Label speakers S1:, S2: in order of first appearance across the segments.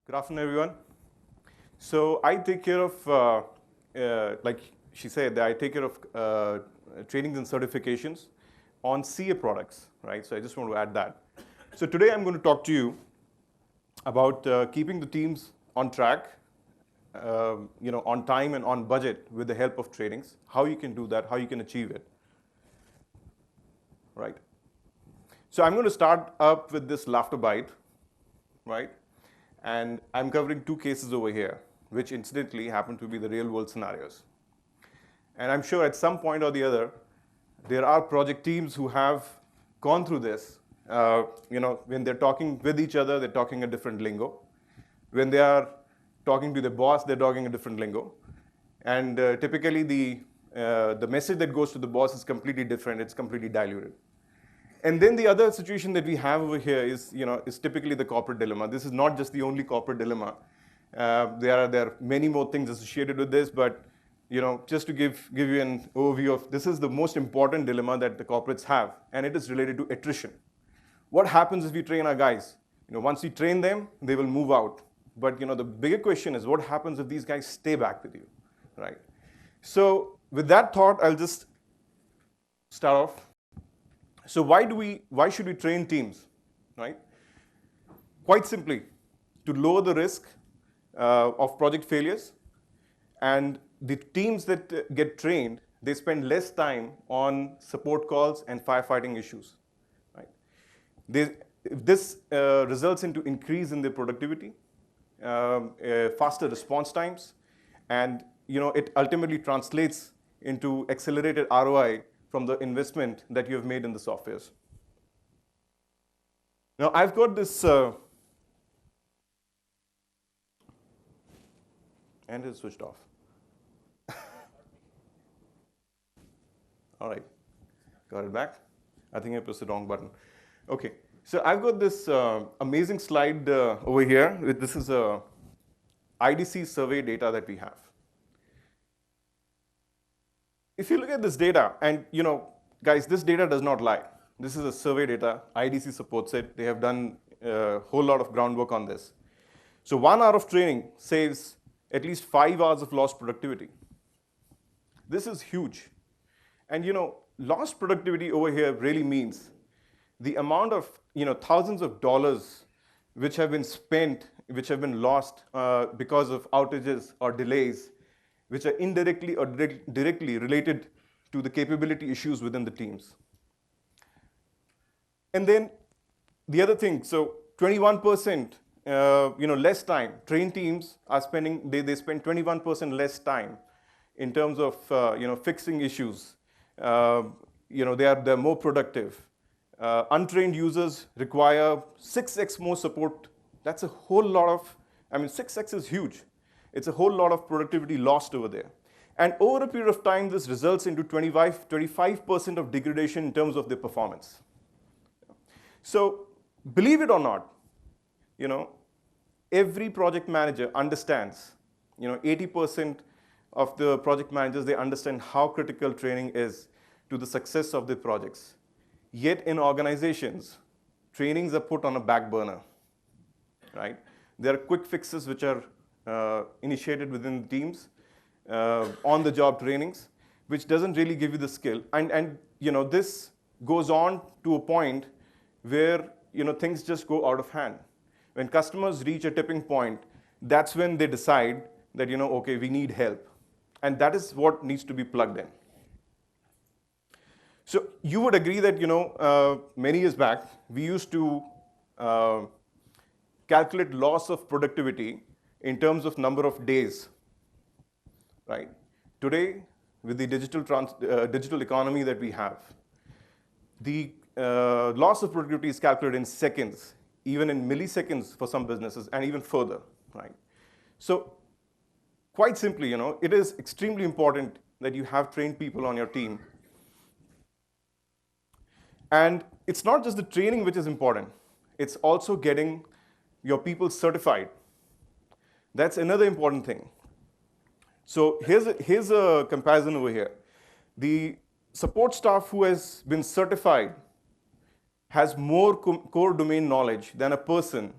S1: Good afternoon, everyone. So I take care of, like she said, I take care of trainings and certifications on CA products, right? So I just want to add that. So today I'm going to talk to you about keeping the teams on track, on time and on budget with the help of trainings, how you can do that, how you can achieve it, right? So I'm going to start up with this laughter bite, right? And I'm covering two cases over here, which incidentally happen to be the real world scenarios. And I'm sure at some point or the other, there are project teams who have gone through this. When they're talking with each other, they're talking a different lingo. When they are talking to the boss, they're talking a different lingo. And typically the message that goes to the boss is completely different. It's completely diluted. And then the other situation that we have over here is typically the corporate dilemma. This is not just the only corporate dilemma. There are many more things associated with this, but just to give you an overview of this is the most important dilemma that the corporates have, and it is related to attrition. What happens if we train our guys? Once we train them, they will move out. But the bigger question is what happens if these guys stay back with you, right? So with that thought, I'll just start off. So why should we train teams, right? Quite simply, to lower the risk of project failures, and the teams that get trained, they spend less time on support calls and firefighting issues, right? This results into increase in their productivity, faster response times, and it ultimately translates into accelerated ROI from the investment that you have made in the softwares. Now, I've got this, and it's switched off. All right, got it back. I think I pressed the wrong button. Okay, so I've got this amazing slide over here. This is a IDC survey data that we have. If you look at this data, and guys, this data does not lie. This is a survey data. IDC supports it. They have done a whole lot of groundwork on this. So 1 hour of training saves at least 5 hours of lost productivity. This is huge. And lost productivity over here really means the amount of thousands of dollars which have been spent, which have been lost because of outages or delays, which are indirectly or directly related to the capability issues within the teams. And then the other thing, so 21%, less time. Trained teams are spending, they spend 21% less time in terms of, fixing issues. They're more productive. Untrained users require 6x more support. That's a whole lot of, 6x is huge. It's a whole lot of productivity lost over there. And over a period of time, this results into 25% of degradation in terms of their performance. So believe it or not, every project manager understands, 80% of the project managers, they understand how critical training is to the success of their projects. Yet in organizations, trainings are put on a back burner, right? There are quick fixes which are initiated within the teams, on-the-job trainings, which doesn't really give you the skill. And this goes on to a point where things just go out of hand. When customers reach a tipping point, that's when they decide that okay, we need help, and that is what needs to be plugged in. So you would agree that many years back we used to calculate loss of productivity in terms of number of days, right? Today, with the digital economy that we have, the loss of productivity is calculated in seconds, even in milliseconds for some businesses, and even further, right? So quite simply, it is extremely important that you have trained people on your team. And it's not just the training which is important. It's also getting your people certified. That's another important thing. So here's a comparison over here. The support staff who has been certified has more core domain knowledge than a person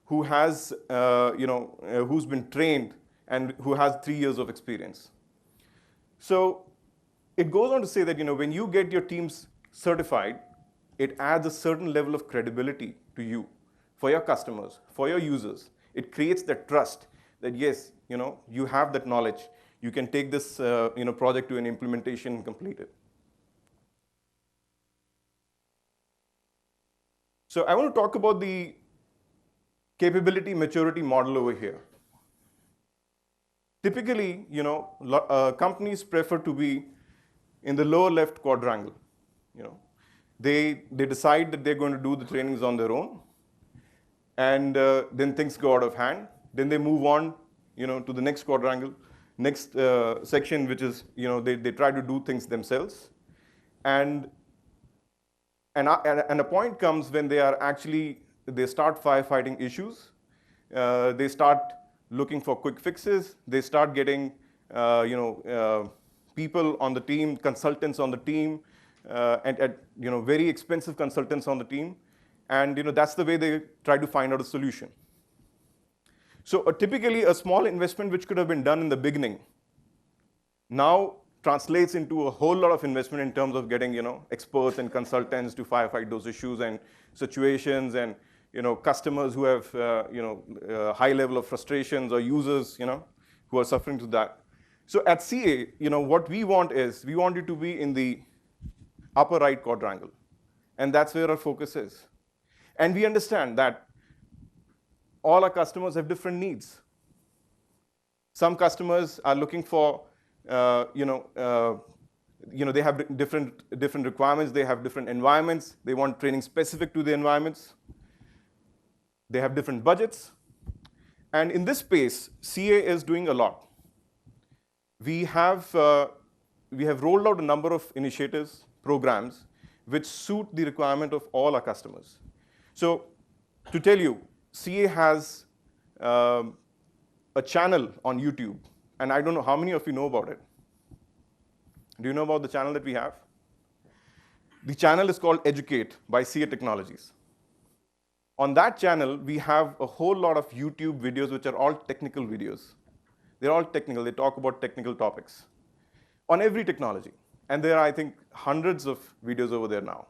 S1: who has, who's been trained and who has 3 years of experience. So it goes on to say that, when you get your teams certified, it adds a certain level of credibility to you, for your customers, for your users. It creates that trust that, yes, you have that knowledge. You can take this project to an implementation and complete it. So I want to talk about the capability maturity model over here. Typically, companies prefer to be in the lower left quadrangle. They decide that they're going to do the trainings on their own, and then things go out of hand. Then they move on, to the next quadrangle, next section, which is, they try to do things themselves. And a point comes when they start firefighting issues. They start looking for quick fixes. They start getting, people on the team, consultants on the team, and very expensive consultants on the team. And that's the way they try to find out a solution. So typically, a small investment which could have been done in the beginning now translates into a whole lot of investment in terms of getting experts and consultants to firefight those issues and situations, and customers who have high level of frustrations, or users who are suffering to that. So at CA, what we want you to be in the upper right quadrangle, and that's where our focus is. And we understand that all our customers have different needs. Some customers are looking for, they have different requirements. They have different environments. They want training specific to the environments. They have different budgets. And in this space, CA is doing a lot. We have rolled out a number of initiatives, programs, which suit the requirement of all our customers. So to tell you, CA has a channel on YouTube, and I don't know how many of you know about it. Do you know about the channel that we have? The channel is called Educate by CA Technologies. On that channel, we have a whole lot of YouTube videos, which are all technical videos. They're all technical. They talk about technical topics on every technology. And there are, I think, hundreds of videos over there now.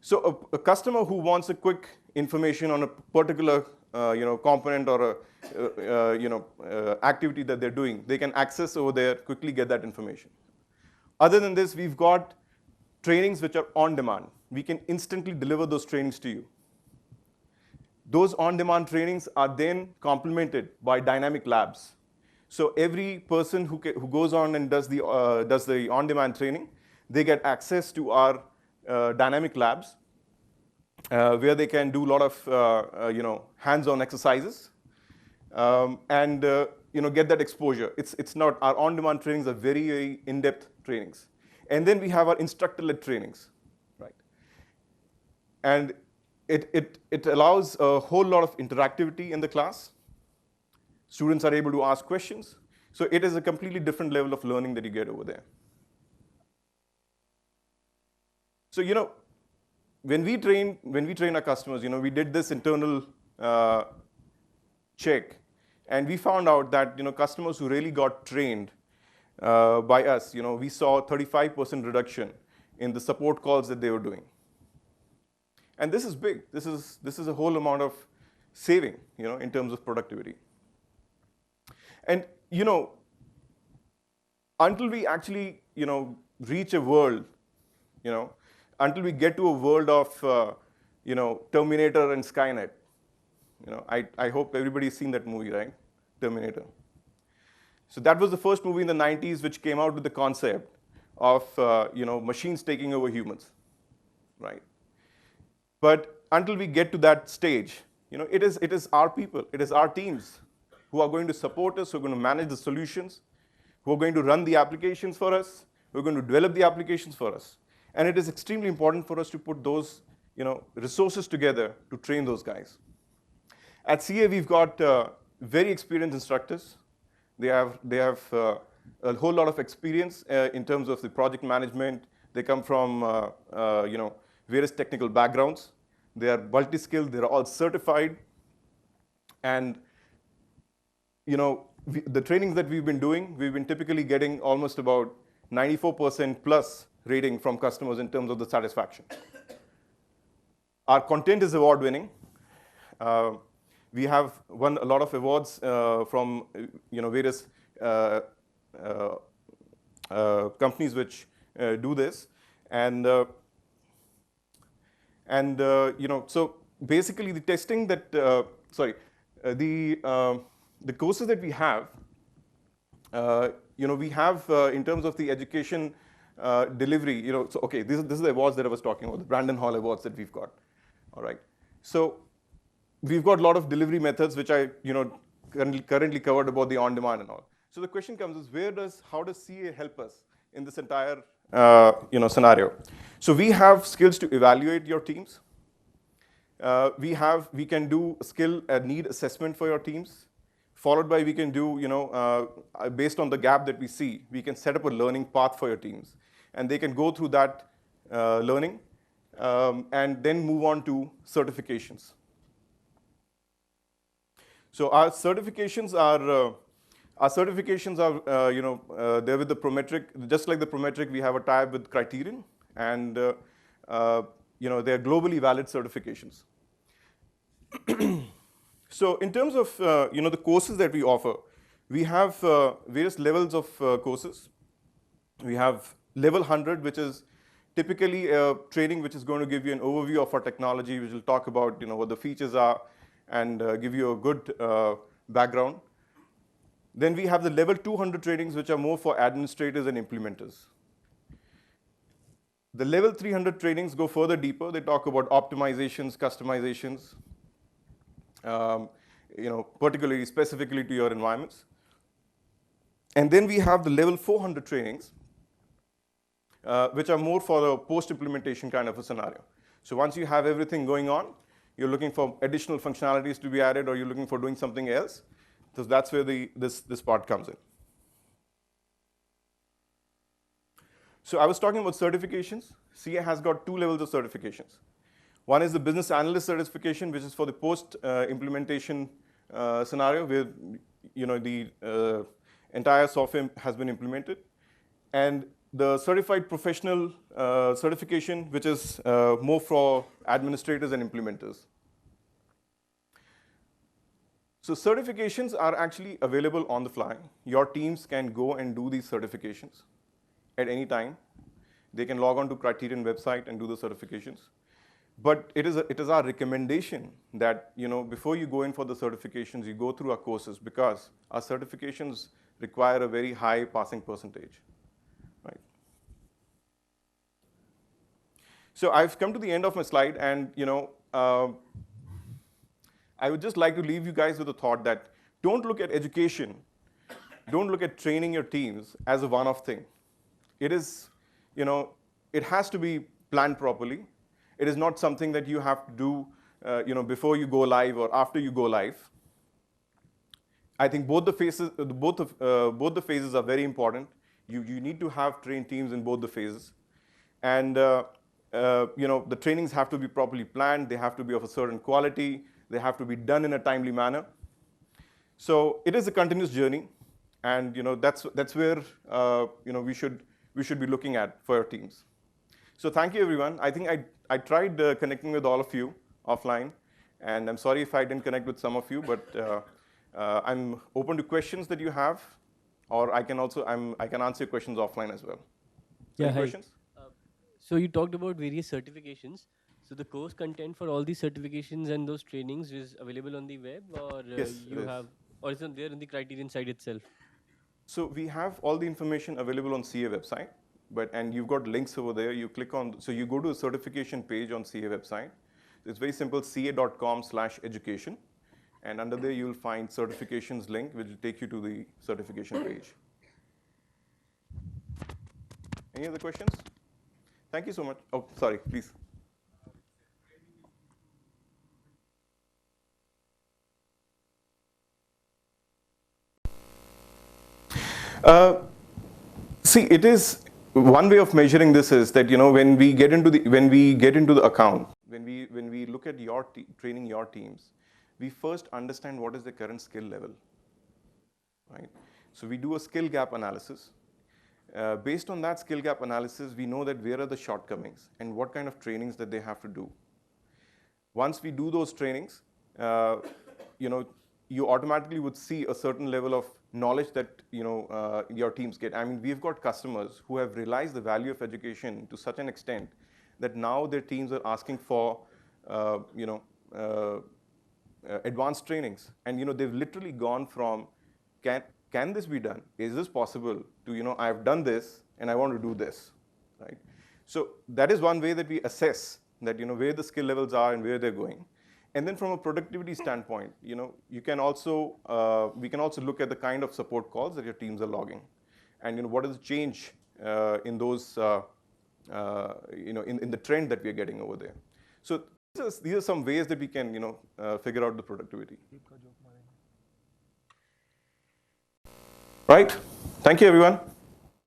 S1: So a customer who wants a quick information on a particular component or activity that they're doing, they can access over there, quickly get that information. Other than this, we've got trainings which are on demand. We can instantly deliver those trainings to you. Those on-demand trainings are then complemented by dynamic labs. So every person who goes on and does the on-demand training, they get access to our dynamic labs, where they can do a lot of hands-on exercises, and get that exposure. It's not, our on-demand trainings are very, very in-depth trainings. And then we have our instructor-led trainings, right? And it allows a whole lot of interactivity in the class. Students are able to ask questions. So it is a completely different level of learning that you get over there. So, when we train our customers, we did this internal check, and we found out that, customers who really got trained by us, we saw 35% reduction in the support calls that they were doing. And this is big. This is a whole amount of saving, in terms of productivity. And, until we actually, reach a world, until we get to a world of, Terminator and Skynet, I hope everybody's seen that movie, right? Terminator. So that was the first movie in the 90s which came out with the concept of, machines taking over humans, right? But until we get to that stage, it is our people, it is our teams who are going to support us, who are going to manage the solutions, who are going to run the applications for us, who are going to develop the applications for us. And it is extremely important for us to put those resources together to train those guys. At CA, we've got very experienced instructors. They have a whole lot of experience in terms of the project management. They come from various technical backgrounds. They are multi-skilled. They're all certified. And the trainings that we've been doing, we've been typically getting almost about 94% plus rating from customers in terms of the satisfaction. Our content is award-winning. We have won a lot of awards from various companies which do this, and so basically the testing that the courses that we have, we have in terms of the education delivery. So okay, this is the awards that I was talking about, the Brandon Hall Awards that we've got. All right, so we've got a lot of delivery methods which I currently covered about the on-demand and all. So the question comes is how does CA help us in this entire scenario? So we have skills to evaluate your teams. We can do skill and need assessment for your teams, followed by we can do, based on the gap that we see, we can set up a learning path for your teams. And they can go through that learning and then move on to certifications. So our certifications are, they're with the Prometric. Just like the Prometric, we have a tie-up with Criterion, and they're globally valid certifications. So in terms of the courses that we offer, we have various levels of courses. We have level 100, which is typically a training which is going to give you an overview of our technology, which will talk about what the features are and give you a good background. Then we have the level 200 trainings, which are more for administrators and implementers. The level 300 trainings go further deeper. They talk about optimizations, customizations, particularly specifically to your environments. And then we have the level 400 trainings, which are more for the post-implementation kind of a scenario. So once you have everything going on, you're looking for additional functionalities to be added, or you're looking for doing something else. So that's where this part comes in. So I was talking about certifications. CA has got 2 levels of certifications. One is the business analyst certification, which is for the post-implementation scenario where the entire software has been implemented. And the certified professional certification, which is more for administrators and implementers. So certifications are actually available on the fly. Your teams can go and do these certifications at any time. They can log on to Criterion website and do the certifications. But it is our recommendation that before you go in for the certifications, you go through our courses, because our certifications require a very high passing percentage. Right. So I've come to the end of my slide, and I would just like to leave you guys with a thought that don't look at education, don't look at training your teams as a one-off thing. It is, it has to be planned properly. It is not something that you have to do, before you go live or after you go live. I think both the phases are very important. You need to have trained teams in both the phases, and the trainings have to be properly planned. They have to be of a certain quality. They have to be done in a timely manner. So it is a continuous journey, and that's where we should be looking at for our teams. So thank you, everyone. I think I tried connecting with all of you offline, and I'm sorry if I didn't connect with some of you, but I'm open to questions that you have, or I can answer your questions offline as well.
S2: Yeah,
S1: Any questions?
S2: So you talked about various certifications. So the course content for all these certifications and those trainings is available on the web, or
S1: Yes,
S2: or is it there on the Criterion site itself?
S1: So we have all the information available on CA website, and you've got links over there. You click on, so you go to a certification page on CA website. It's very simple, ca.com/education. And under there, you'll find certifications link, which will take you to the certification page. Any other questions? Thank you so much. Oh, sorry, please. See, it is one way of measuring this is that when we get into the account, when we look at training your teams, we first understand what is the current skill level, right? So we do a skill gap analysis. Based on that skill gap analysis, we know that where are the shortcomings and what kind of trainings that they have to do. Once we do those trainings, you automatically would see a certain level of knowledge that your teams get. I mean, we've got customers who have realized the value of education to such an extent that now their teams are asking for advanced trainings, and they've literally gone from can this be done? Is this possible? To I've done this and I want to do this, right? So that is one way that we assess that where the skill levels are and where they're going. And then from a productivity standpoint, we can also look at the kind of support calls that your teams are logging, and what is the change in those in the trend that we are getting over there. So these are some ways that we can figure out the productivity. Right. Thank you, everyone.